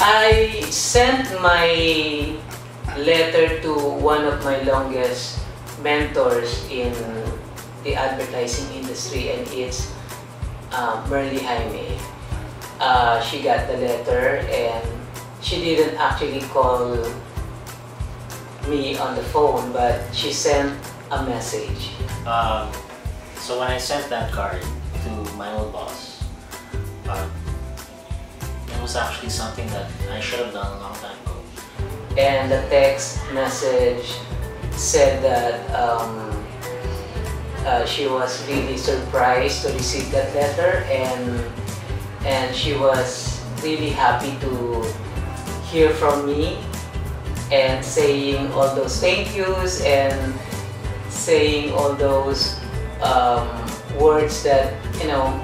I sent my letter to one of my longest mentors in the advertising industry, and it's Merly Jaime. She got the letter and she didn't actually call me on the phone, but she sent a message. So when I sent that card to my old boss, it was actually something that I should have done a long time ago. And the text message said that she was really surprised to receive that letter, and she was really happy to hear from me, and saying all those thank yous and saying all those words that, you know,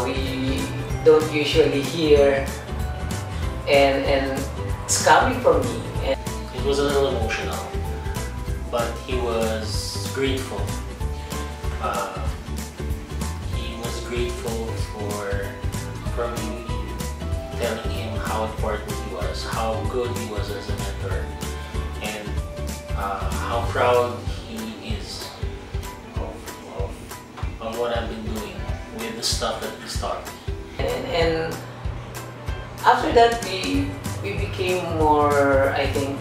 we don't usually hear, and it's coming from me. And it was a little emotional, but he was grateful. He was grateful for me telling him how important he was, how good he was as a mentor, and how proud he is of what I've been doing with the stuff that he's taught me. And after that, we became more, I think,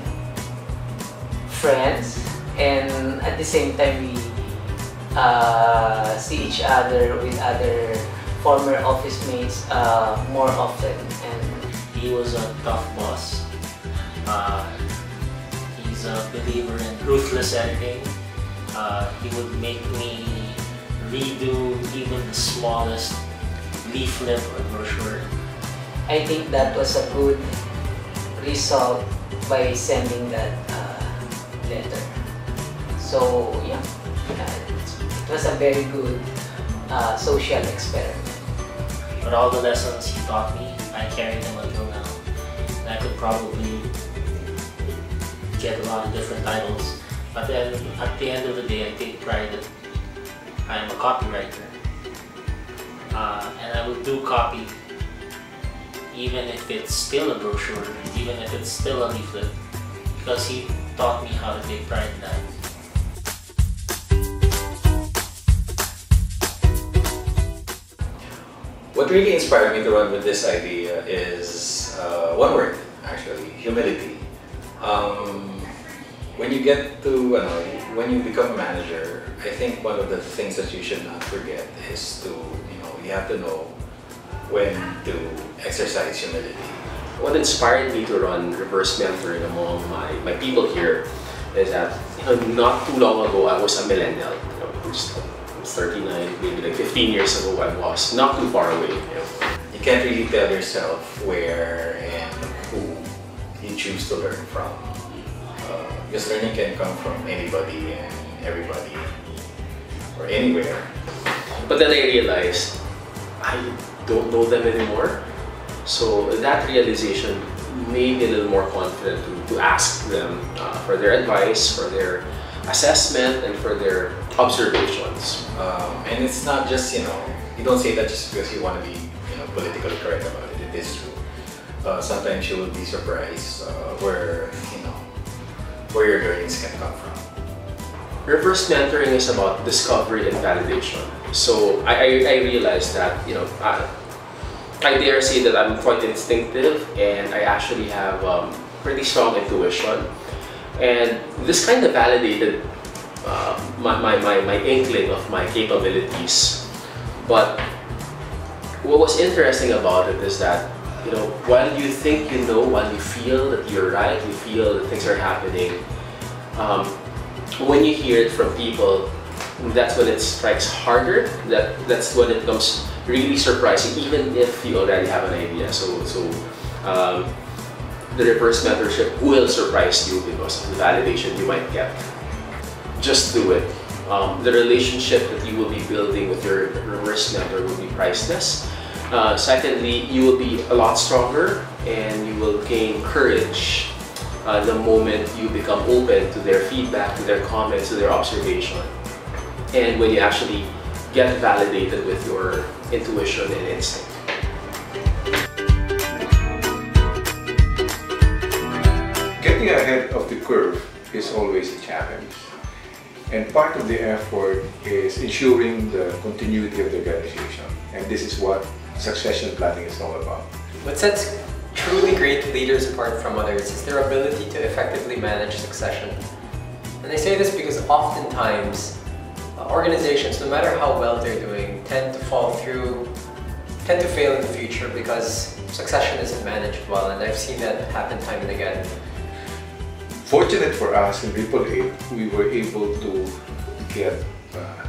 friends, and at the same time we see each other with other former office mates more often. And he was a tough boss. He's a believer in ruthless editing. He would make me redo even the smallest leaflet or brochure. I think that was a good result by sending that letter. So yeah, it was a very good social experiment. But all the lessons he taught me, I carry them until now. And I could probably get a lot of different titles. But then at the end of the day, I take pride that I am a copywriter. And I will do copy even if it's still a brochure, even if it's still a leaflet, because he taught me how to take pride in that. What really inspired me to run with this idea is one word, actually, humility. When you get to, when you become a manager, I think one of the things that you should not forget is to, you have to know when to exercise humility. What inspired me to run reverse mentoring among my people here is that not too long ago I was a millennial. I was 39, maybe like 15 years ago I was not too far away. You can't really tell yourself where and who you choose to learn from. Because learning can come from anybody and everybody or anywhere. But then I realized I don't know them anymore. So that realization made me a little more confident to ask them for their advice, for their assessment, and for their observations. And it's not just, you don't say that just because you want to be, politically correct about it. It is true. Sometimes you will be surprised where your learnings can come from. Reverse mentoring is about discovery and validation. So I realized that, I dare say that I'm quite instinctive, and I actually have pretty strong intuition. And this kind of validated my inkling of my capabilities. But what was interesting about it is that, while you think you know, while you feel that you're right, you feel that things are happening, when you hear it from people, that's when it strikes harder. That's when it becomes really surprising, even if you already have an idea. So the reverse mentorship will surprise you because of the validation you might get. Just do it. The relationship that you will be building with your reverse mentor will be priceless. Secondly, you will be a lot stronger, and you will gain courage the moment you become open to their feedback, to their comments, to their observation. And when you actually get validated with your intuition and instinct. Getting ahead of the curve is always a challenge. And part of the effort is ensuring the continuity of the organization. And this is what succession planning is all about. What sets truly great leaders apart from others is their ability to effectively manage succession. And I say this because oftentimes organizations, no matter how well they're doing, tend to fail in the future because succession isn't managed well, and I've seen that happen time and again. Fortunate for us in Ripple8, we were able to get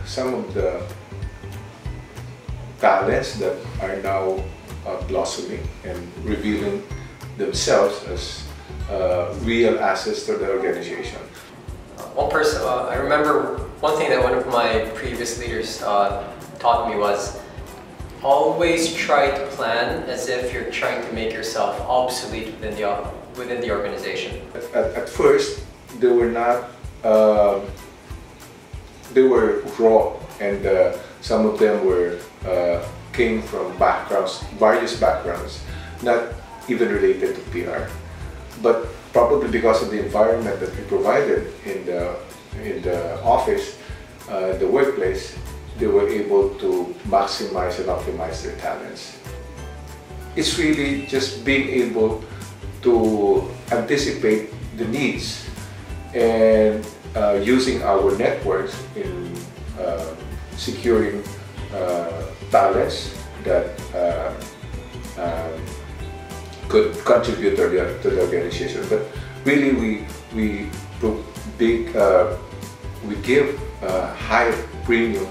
some of the talents that are now blossoming and revealing themselves as real assets to the organization. One person, I remember one thing that one of my previous leaders taught me was always try to plan as if you're trying to make yourself obsolete within the organization. At first, they were not, they were raw, and some of them were came from backgrounds, various backgrounds, not even related to PR. But probably because of the environment that we provided in the office, the workplace, they were able to maximize and optimize their talents. It's really just being able to anticipate the needs and using our networks in securing talents that could contribute to the organization. But really, we give a high premium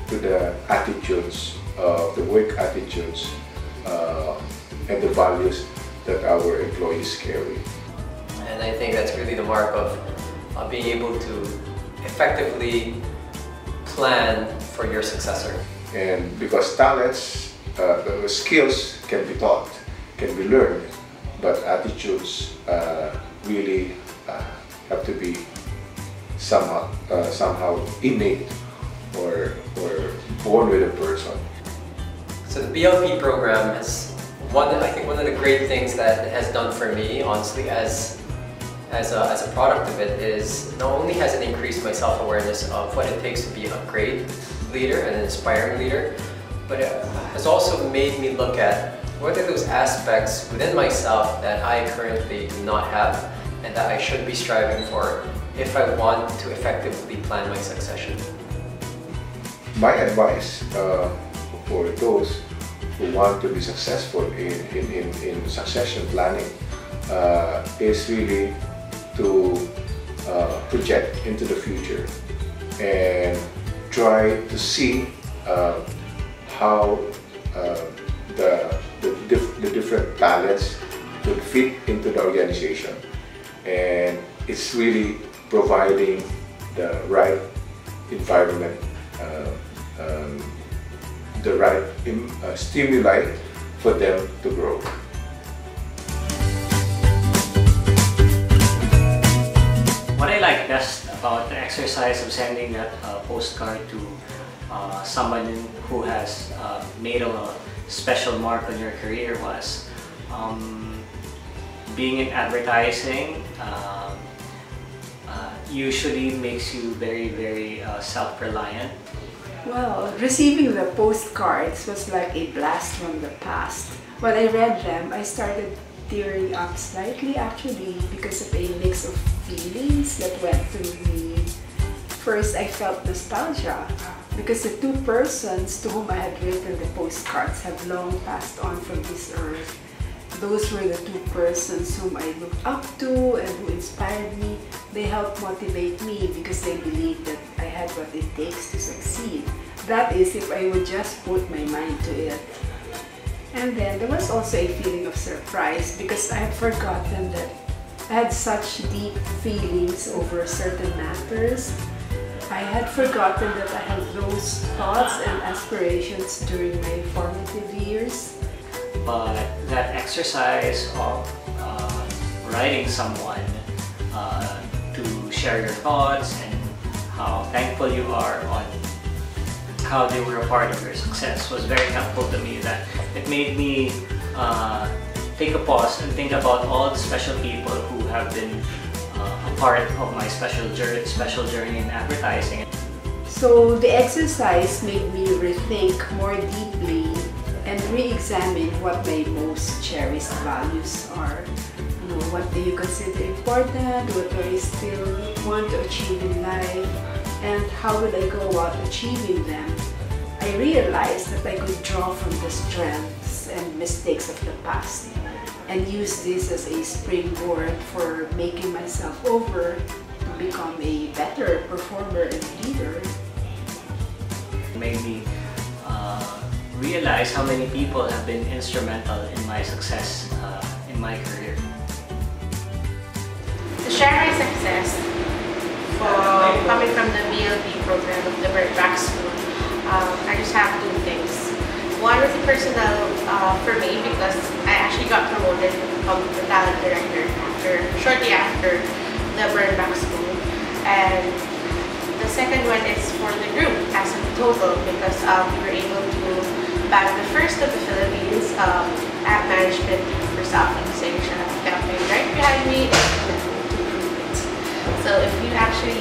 to the attitudes, the work attitudes, and the values that our employees carry. And I think that's really the mark of being able to effectively plan for your successor. And because talents, the skills can be taught, can be learned, but attitudes really have to be somehow innate or born with a person. So the BLP program is I think one of the great things that it has done for me, honestly, as a product of it, is not only has it increased my self-awareness of what it takes to be a great leader and an inspiring leader, but it has also made me look at what are those aspects within myself that I currently do not have and that I should be striving for if I want to effectively plan my succession. My advice for those who want to be successful in succession planning is really to project into the future and try to see how the different talents could fit into the organization, and it's really providing the right environment, the right stimuli for them to grow. What I like best about the exercise of sending that postcard to someone who has made a special mark on your career was being in advertising usually makes you very, very self-reliant. Well, receiving the postcards was like a blast from the past. When I read them, I started tearing up slightly actually because of a mix of feelings that went through me. First, I felt nostalgia because the two persons to whom I had written the postcards have long passed on from this earth. Those were the two persons whom I looked up to and who inspired me. They helped motivate me because they believed that I had what it takes to succeed. That is, if I would just put my mind to it. And then there was also a feeling of surprise because I had forgotten that I had such deep feelings over certain matters. I had forgotten that I had those thoughts and aspirations during my formative years. But that exercise of writing someone to share your thoughts and how thankful you are on how they were a part of your success was very helpful to me. That it made me take a pause and think about all the special people who have been a part of my special journey in advertising. So the exercise made me rethink more deeply and re-examine what my most cherished values are. You know, what do you consider important? What do I still want to achieve in life? And how will I go about achieving them? I realized that I could draw from the strengths and mistakes of the past and use this as a springboard for making myself over to become a better performer and leader. It made me realize how many people have been instrumental in my success in my career. To share my success coming from the BLP program of the Bird Back School, I just have two things. One is personal for me because I actually got promoted to become the talent director shortly after the Bird Back School. And the second one is for the group as a total because we were able to bag the first of the Philippines at management for Southeast Asia campaign right behind me. So if you actually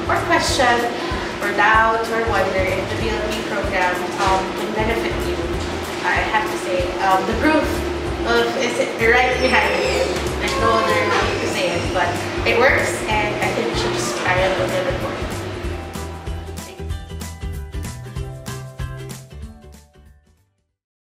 or question or doubt or wonder if the BLP program can benefit you, I have to say the proof is right behind you. There's no other way to say it, but it works and I think you should just try it a little bit more.